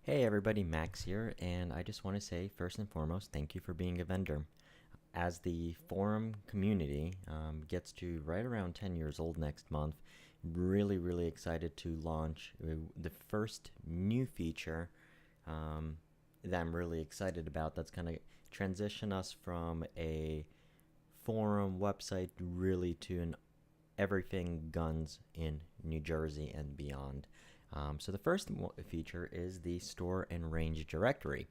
Hey everybody, Max here, and I just want to say first and foremost, thank you for being a vendor. As the forum community gets to right around 10 years old next month, really excited to launch the first new feature that I'm really excited about that's going to transition us from a forum website really to an everything guns in New Jersey and beyond. So the first feature is the store and range directory.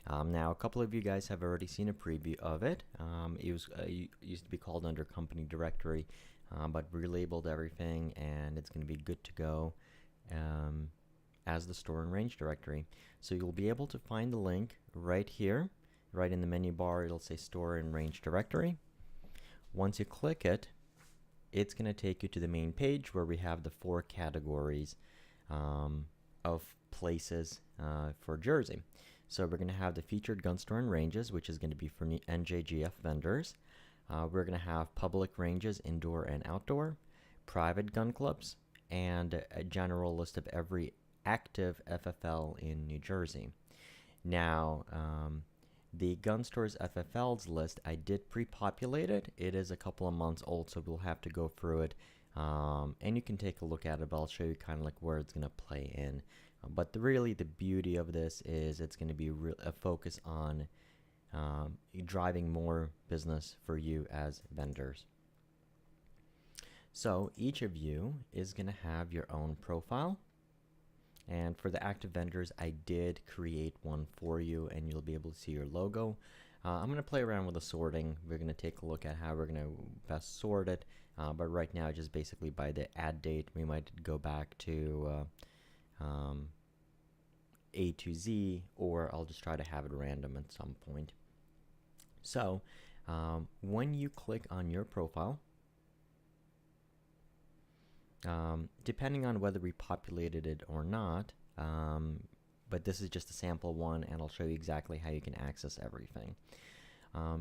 Now, a couple of you guys have already seen a preview of it. It used to be called under company directory, but relabeled everything, and it's going to be good to go as the store and range directory. So you'll be able to find the link right here, right in the menu bar. It'll say store and range directory. Once you click it, it's going to take you to the main page where we have the 4 categories of places for Jersey. So we're going to have the featured gun store and ranges, which is going to be for NJGF vendors. We're going to have public ranges, indoor and outdoor, private gun clubs, and a general list of every active FFL in New Jersey. Now, the gun stores FFL's list, I did pre-populate it. It is a couple of months old, so we'll have to go through it. And you can take a look at it, but I'll show you kind of like where it's going to play in. But really the beauty of this is it's going to be a focus on driving more business for you as vendors. So each of you is going to have your own profile. And for the active vendors, I did create one for you, and you'll be able to see your logo. I'm going to play around with the sorting. We're going to take a look at how we're going to best sort it. But right now, just basically by the add date, we might go back to A to Z, or I'll just try to have it random at some point. So when you click on your profile, depending on whether we populated it or not, but this is just a sample one, and I'll show you exactly how you can access everything.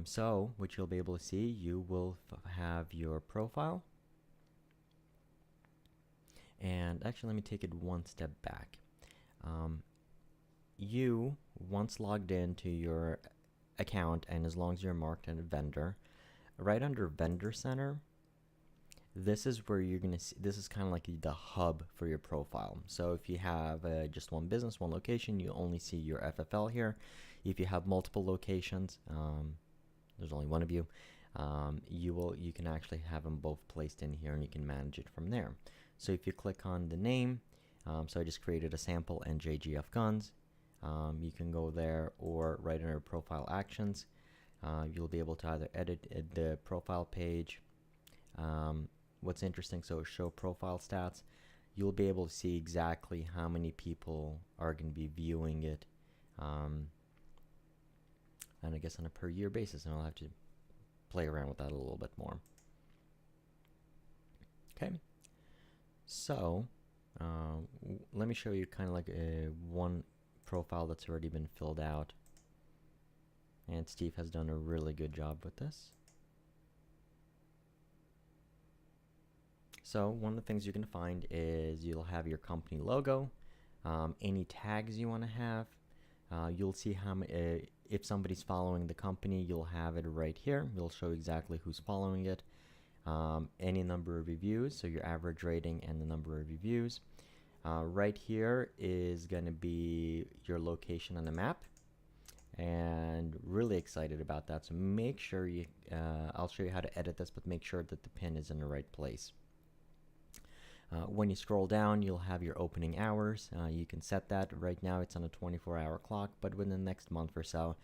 So what you'll be able to see, you will have your profile. And actually, let me take it one step back. You, once logged into your account, and as long as you're marked as a vendor, right under Vendor Center, this is where you're going to see, this is kind of like the hub for your profile. So if you have just one business, one location, you only see your FFL here. If you have multiple locations, there's only one of you, you can actually have them both placed in here, and you can manage it from there. So if you click on the name, so I just created a sample NJGF guns, you can go there, or right under profile actions, you'll be able to either edit the profile page. What's interesting, so show profile stats, you'll be able to see exactly how many people are going to be viewing it, and I guess on a per year basis, and I'll have to play around with that a little bit more. Okay, so let me show you kind of like one profile that's already been filled out, and Steve has done a really good job with this. So one of the things you're going to find is you'll have your company logo, any tags you want to have. You'll see how if somebody's following the company, you'll have it right here. You'll show exactly who's following it. Any number of reviews, so your average rating and the number of reviews. Right here is going to be your location on the map, and really excited about that. So make sure you, I'll show you how to edit this, but make sure that the pin is in the right place. When you scroll down, you'll have your opening hours. You can set that. Right now it's on a 24-hour clock, but within the next month or so,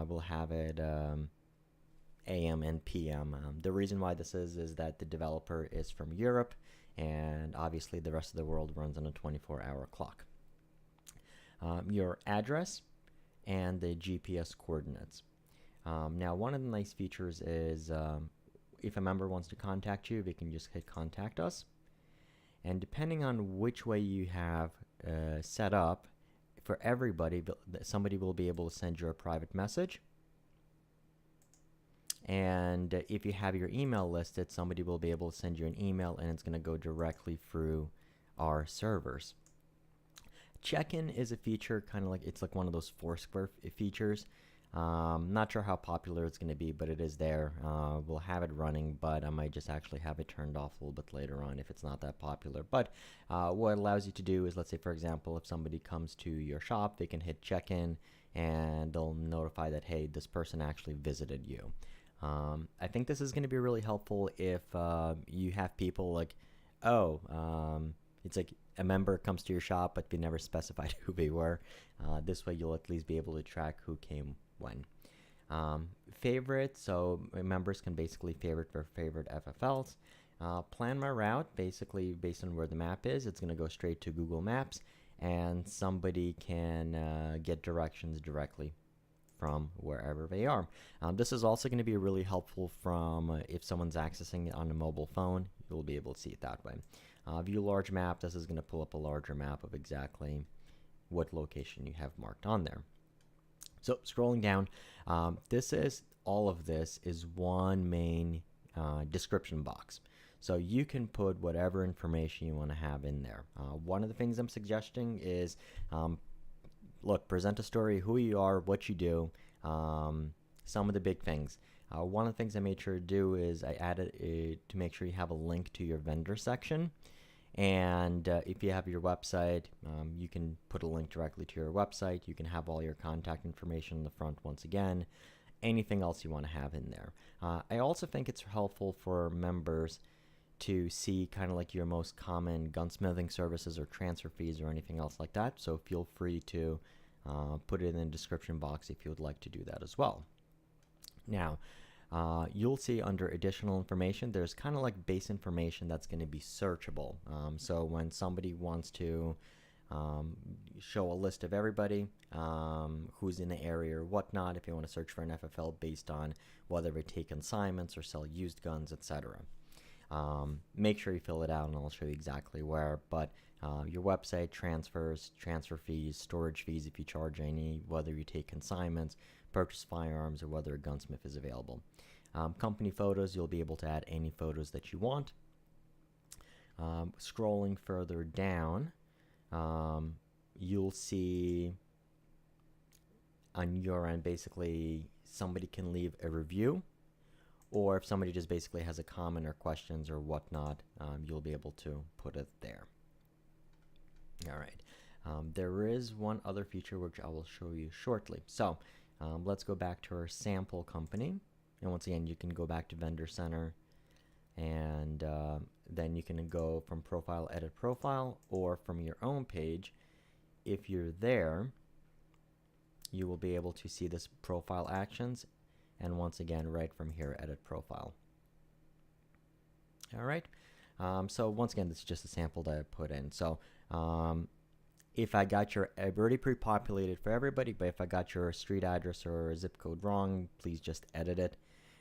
we'll have it AM and PM. The reason why this is that the developer is from Europe, and obviously the rest of the world runs on a 24-hour clock. Your address and the GPS coordinates. Now, one of the nice features is if a member wants to contact you, they can just hit contact us. And depending on which way you have set up, for everybody, somebody will be able to send you a private message. And if you have your email listed, somebody will be able to send you an email, and it's going to go directly through our servers. Check-in is a feature kind of like, it's like one of those Foursquare features. Not sure how popular it's going to be, but it is there. We'll have it running, but I might just actually have it turned off a little bit later on if it's not that popular. But what it allows you to do is, let's say, for example, if somebody comes to your shop, they can hit check-in and they'll notify that, hey, this person actually visited you. I think this is going to be really helpful if you have people like, oh, it's like a member comes to your shop, but they never specified who they were. This way you'll at least be able to track who came when. Favorite, so members can basically favorite their favorite FFLs. Plan my route, basically based on where the map is, it's going to go straight to Google Maps, and somebody can get directions directly from wherever they are. This is also going to be really helpful from if someone's accessing it on a mobile phone, you'll be able to see it that way. View large map, this is going to pull up a larger map of exactly what location you have marked on there. So scrolling down, all of this is one main description box. So you can put whatever information you want to have in there. One of the things I'm suggesting is, look, present a story, who you are, what you do, some of the big things. One of the things I made sure to do is I added to make sure you have a link to your vendor section. And if you have your website, you can put a link directly to your website. You can have all your contact information in the front once again. Anything else you want to have in there. I also think it's helpful for members to see kind of like your most common gunsmithing services or transfer fees or anything else like that. So feel free to put it in the description box if you would like to do that as well. Now, you'll see under additional information, there's kind of like base information that's going to be searchable. So when somebody wants to show a list of everybody who's in the area or whatnot, if you want to search for an FFL based on whether they take consignments or sell used guns, etc. Make sure you fill it out and I'll show you exactly where. But your website, transfers, transfer fees, storage fees if you charge any, whether you take consignments, purchase firearms, or whether a gunsmith is available. Company photos, you'll be able to add any photos that you want. Scrolling further down, you'll see on your end basically somebody can leave a review, or if somebody just basically has a comment or questions or whatnot, you'll be able to put it there. All right. There is one other feature which I will show you shortly. So let's go back to our sample company. And once again, you can go back to Vendor Center, and then you can go from Profile, Edit Profile, or from your own page. If you're there, you will be able to see this Profile Actions, and once again, right from here, Edit Profile. All right. So once again, this is just a sample that I put in. So if I got I've already pre-populated for everybody, but if I got your street address or zip code wrong, please just edit it.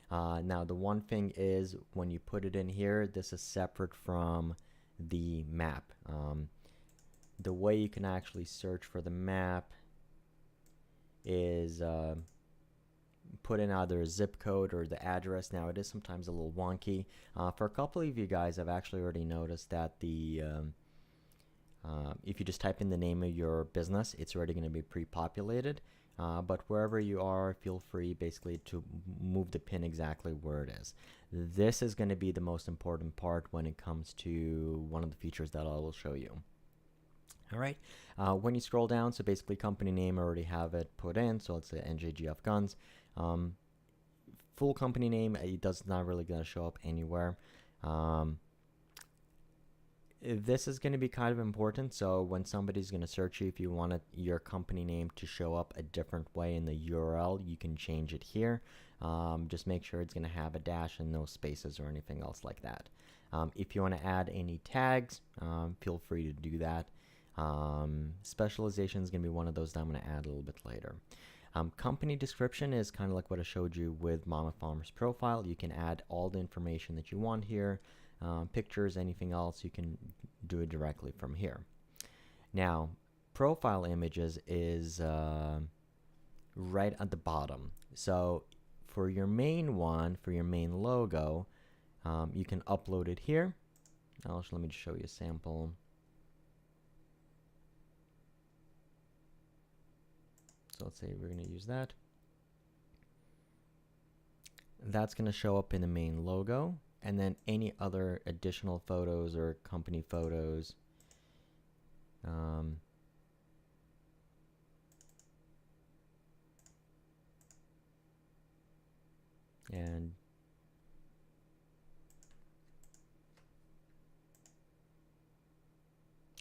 Now, the one thing is when you put it in here, this is separate from the map. The way you can actually search for the map is put in either a zip code or the address. Now, it is sometimes a little wonky. For a couple of you guys, I've actually already noticed that the if you just type in the name of your business, it's already going to be pre-populated. But wherever you are, feel free basically to move the pin exactly where it is. This is going to be the most important part when it comes to one of the features that I will show you. All right. When you scroll down, so basically company name, I already have it put in. So it's the NJGF Guns. Full company name, it does not really going to show up anywhere. This is going to be kind of important. So when somebody's going to search you, if you want your company name to show up a different way in the URL, you can change it here. Just make sure it's going to have a dash and no spaces or anything else like that. If you want to add any tags, feel free to do that. Specialization is going to be one of those that I'm going to add a little bit later. Company description is kind of like what I showed you with Mama Farmer's profile. You can add all the information that you want here. Pictures, anything else, you can do it directly from here. Now, profile images is right at the bottom. So for your main one, for your main logo, you can upload it here. Let me just show you a sample. let's say we're going to use that. That's going to show up in the main logo, and then any other additional photos or company photos. And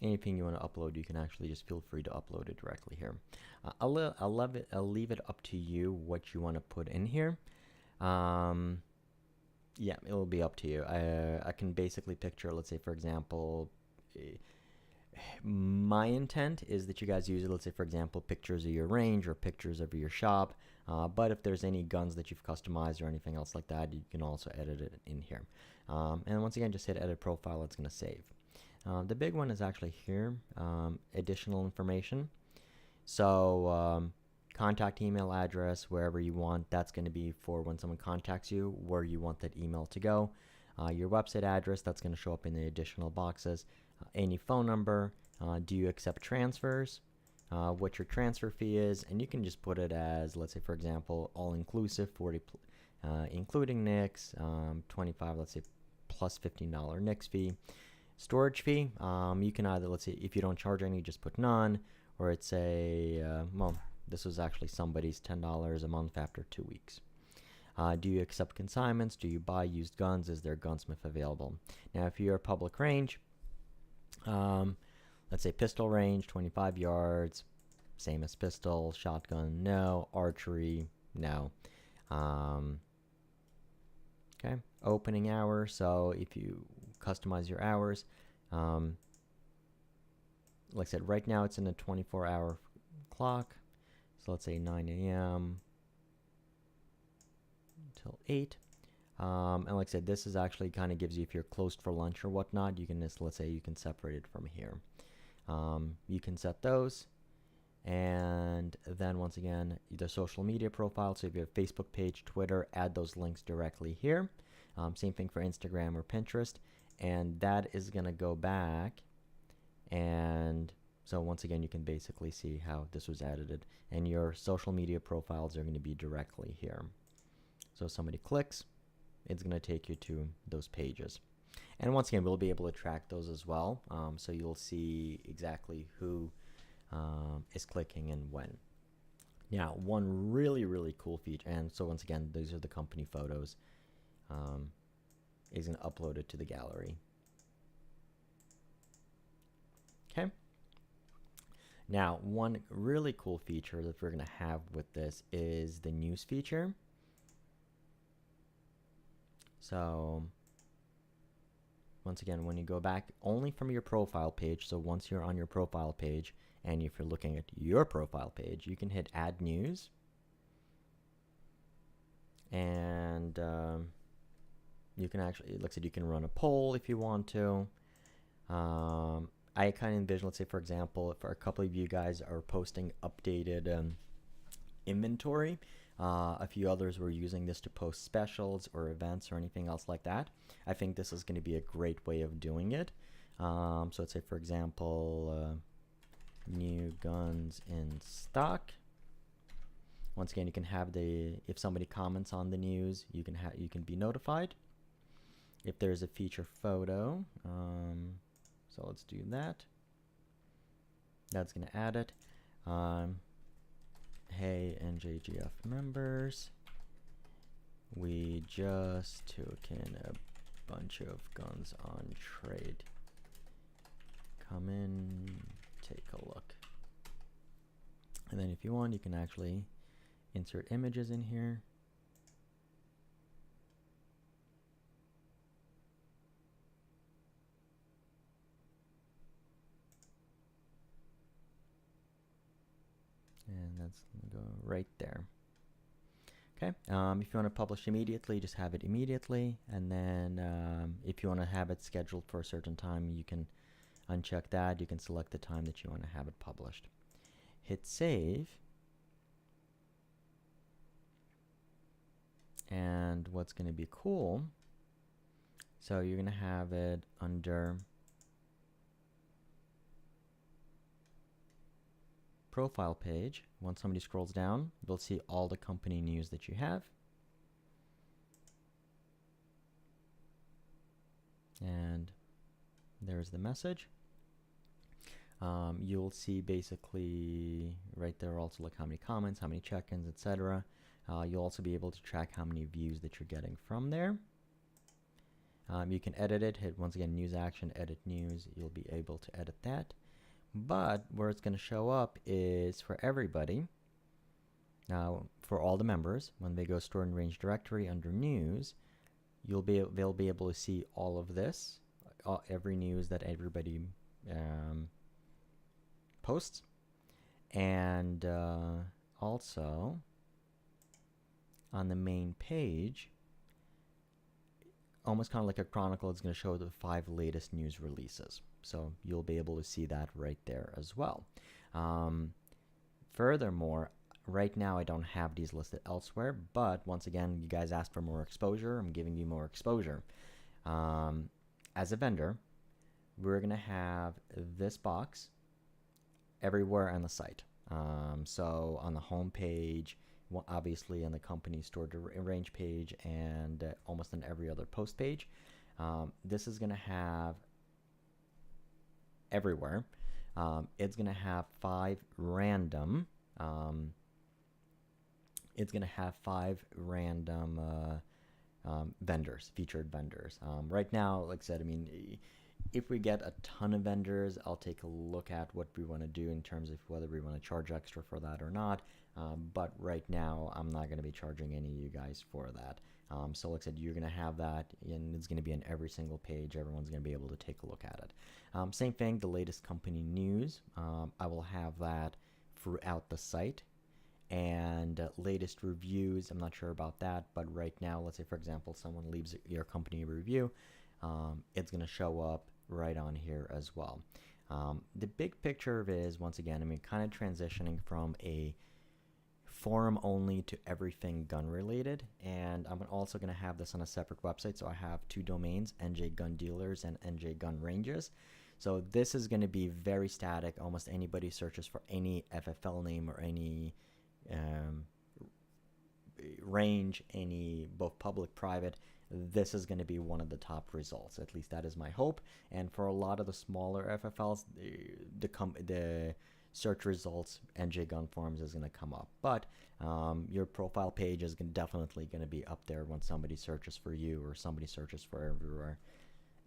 anything you want to upload, you can actually just feel free to upload it directly here. I'll leave it up to you what you want to put in here. Yeah, it will be up to you. I can basically picture, let's say, for example, my intent is that you guys use, let's say, for example, pictures of your range or pictures of your shop. But if there's any guns that you've customized or anything else like that, you can also edit it in here. And once again, just hit edit profile. It's going to save. The big one is actually here, additional information. So contact email address, wherever you want, that's going to be for when someone contacts you, where you want that email to go. Your website address, that's going to show up in the additional boxes. Any phone number, do you accept transfers, what your transfer fee is, and you can just put it as, let's say, for example, all-inclusive, 40 including NICs, 25, let's say, plus $15 NICs fee. Storage fee, you can either, let's say, if you don't charge any, just put none, or it's a, well, this was actually somebody's $10 a month after 2 weeks. Do you accept consignments? Do you buy used guns? Is there gunsmith available? Now, if you're a public range, let's say pistol range, 25 yards, same as pistol, shotgun, no, archery, no. Okay, opening hours, so if you customize your hours, like I said, right now it's in a 24-hour clock, so let's say 9 a.m. until 8. And like I said, this is actually kind of gives you, if you're closed for lunch or whatnot, you can just, let's say you can separate it from here. You can set those. And then once again, the social media profile. So if you have a Facebook page, Twitter, add those links directly here. Same thing for Instagram or Pinterest. And that is going to go back. And so once again, you can basically see how this was edited. And your social media profiles are going to be directly here. So if somebody clicks, it's going to take you to those pages. And once again, we'll be able to track those as well. So you'll see exactly who is clicking and when. Now, one really, really cool feature, and so once again, these are the company photos, is going to upload it to the gallery. Okay. Now, one really cool feature that we're going to have with this is the news feature. So once again, when you go back only from your profile page, so once you're on your profile page, and if you're looking at your profile page, you can hit add news. And you can actually, it looks like you can run a poll if you want to. I kind of envision, let's say, for example, if a couple of you guys are posting updated inventory, a few others were using this to post specials or events or anything else like that. I think this is going to be a great way of doing it. So let's say, for example, new guns in stock. Once again, you can have if somebody comments on the news, you can be notified. If there's a feature photo, so let's do that. That's going to add it. Hey, NJGF members, we just took in a bunch of guns on trade. Come in, take a look. And then if you want, you can actually insert images in here. And that's going to go right there. Okay, if you want to publish immediately, just have it immediately. And then if you want to have it scheduled for a certain time, you can uncheck that. You can select the time that you want to have it published. Hit save. And what's going to be cool, so you're going to have it under profile page, once somebody scrolls down, they'll see all the company news that you have. And there's the message. You'll see basically right there also like how many comments, how many check-ins, etc. You'll also be able to track how many views that you're getting from there. You can edit it, hit once again news action, edit news. You'll be able to edit that. But where it's going to show up is for everybody. Now, for all the members, when they go store and range directory under news, they'll be able to see all of this, every news that everybody posts, and also on the main page, almost kind of like a chronicle, it's going to show the 5 latest news releases. So you'll be able to see that right there as well. Furthermore, right now I don't have these listed elsewhere, but once again, you guys asked for more exposure. I'm giving you more exposure. As a vendor, we're going to have this box everywhere on the site. So on the home page, obviously on the company store range page, and almost on every other post page. This is going to have everywhere. It's going to have 5 random. It's going to have 5 random vendors, featured vendors. Right now, like I said, I mean, if we get a ton of vendors, I'll take a look at what we want to do in terms of whether we want to charge extra for that or not. But right now, I'm not going to be charging any of you guys for that. So like I said, you're going to have that, and it's going to be on every single page. Everyone's going to be able to take a look at it. Same thing, the latest company news. I will have that throughout the site. And latest reviews, I'm not sure about that, but right now, let's say, for example, someone leaves your company review, it's going to show up right on here as well. The big picture of it is, once again, I mean, kind of transitioning from a forum only to everything gun related, and I'm also going to have this on a separate website. So I have 2 domains, NJ Gun Dealers and NJ Gun Ranges. So this is going to be very static. Almost anybody searches for any FFL name or any range, any both public, private, this is going to be one of the top results. At least that is my hope. And for a lot of the smaller FFLs, the search results, NJ Gun Forums is going to come up. But your profile page is definitely going to be up there when somebody searches for you or somebody searches for everywhere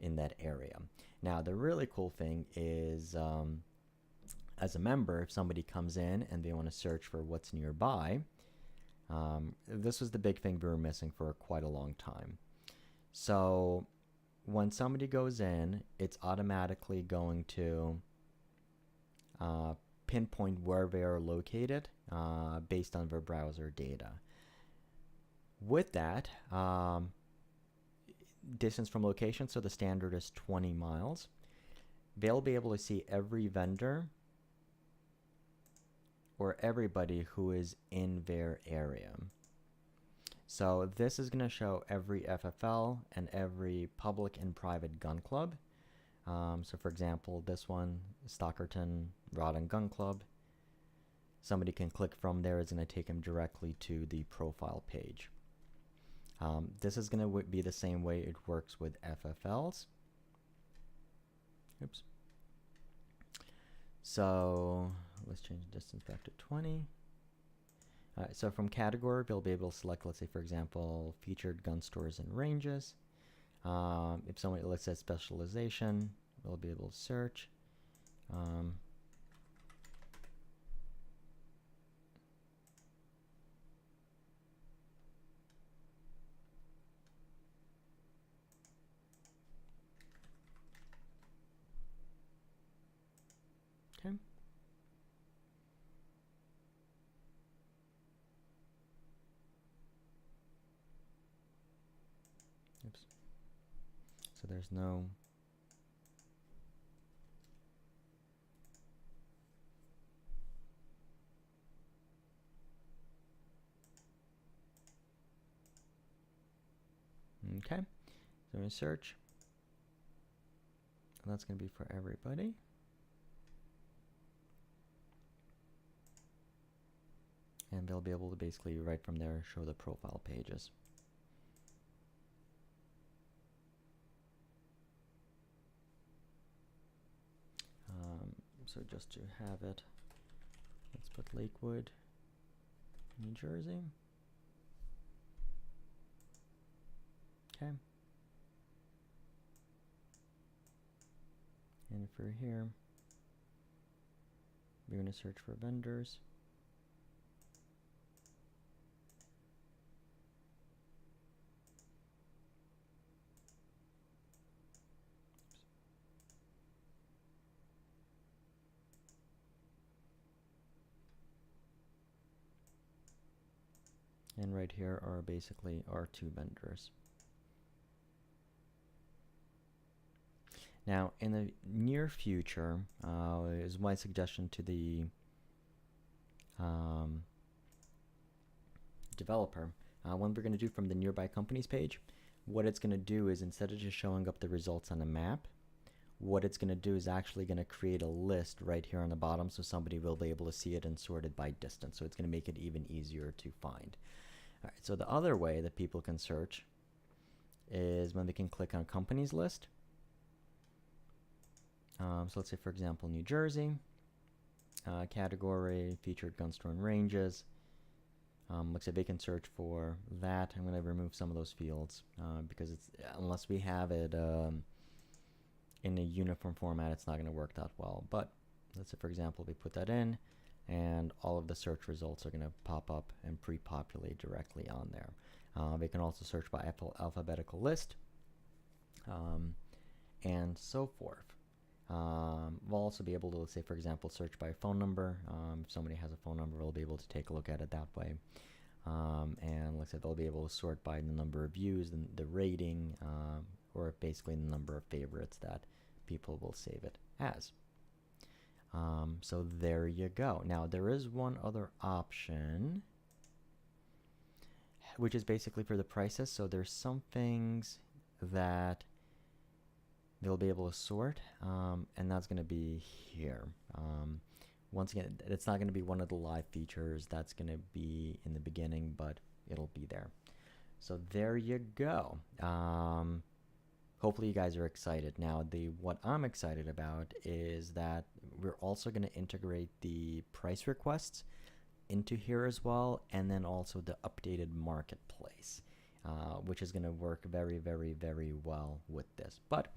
in that area. Now, the really cool thing is, as a member, if somebody comes in and they want to search for what's nearby, this was the big thing we were missing for quite a long time. So when somebody goes in, it's automatically going to pinpoint where they are located based on their browser data. With that, distance from location, so the standard is 20 miles. They'll be able to see every vendor or everybody who is in their area. So this is going to show every FFL and every public and private gun club. So for example, this one, Stockerton Rod and Gun Club. Somebody can click from there. It's going to take them directly to the profile page. This is going to be the same way it works with FFLs. Oops. So let's change the distance back to 20. So from category, you'll be able to select, let's say, for example, featured gun stores and ranges. If somebody, let's say, specialization, we'll be able to search. Okay. Oops. So there's no. Okay. So I'm going to search. That's going to be for everybody. And they'll be able to basically right from there show the profile pages. So just to have it, let's put Lakewood, New Jersey. Okay. And for here, we're going to search for vendors. And right here are basically our two vendors. Now, in the near future, is my suggestion to the developer, what we're going to do from the nearby companies page, what it's going to do is instead of just showing up the results on a map, what it's going to do is actually going to create a list right here on the bottom so somebody will be able to see it and sort it by distance. So it's going to make it even easier to find. All right, so the other way that people can search is when they can click on companies list. So let's say, for example, New Jersey, category, featured gun store and ranges. Looks like they can search for that. I'm going to remove some of those fields because it's, unless we have it in a uniform format, it's not going to work that well. But let's say, for example, we put that in, and all of the search results are going to pop up and pre-populate directly on there. They can also search by alphabetical list and so forth. We'll also be able to, let's say, for example, search by phone number. If somebody has a phone number, we'll be able to take a look at it that way. And like I said, they'll be able to sort by the number of views, the rating, or basically the number of favorites that people will save it as. So there you go. Now, there is one other option, which is basically for the prices. So there's some things that they'll be able to sort, and that's going to be here. Once again, it's not going to be one of the live features. That's going to be in the beginning, but it'll be there. So there you go. Hopefully you guys are excited. Now, what I'm excited about is that we're also going to integrate the price requests into here as well, and then also the updated marketplace, which is going to work very, very, very well with this. But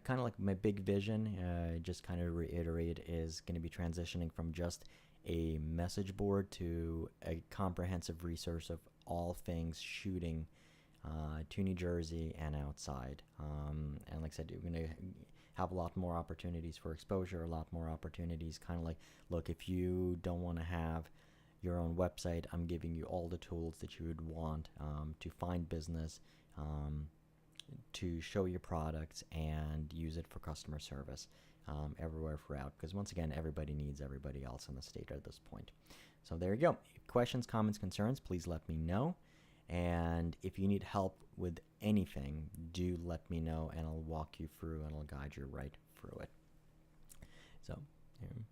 kind of like my big vision, just kind of reiterate, is going to be transitioning from just a message board to a comprehensive resource of all things shooting to New Jersey and outside. And like I said, we're going to have a lot more opportunities for exposure, a lot more opportunities, kind of like, look, if you don't want to have your own website, I'm giving you all the tools that you would want to find business, to show your products and use it for customer service everywhere throughout. Because once again, everybody needs everybody else in the state at this point. So there you go. Questions, comments, concerns, please let me know. And if you need help with anything, do let me know, and I'll walk you through and I'll guide you right through it. So here.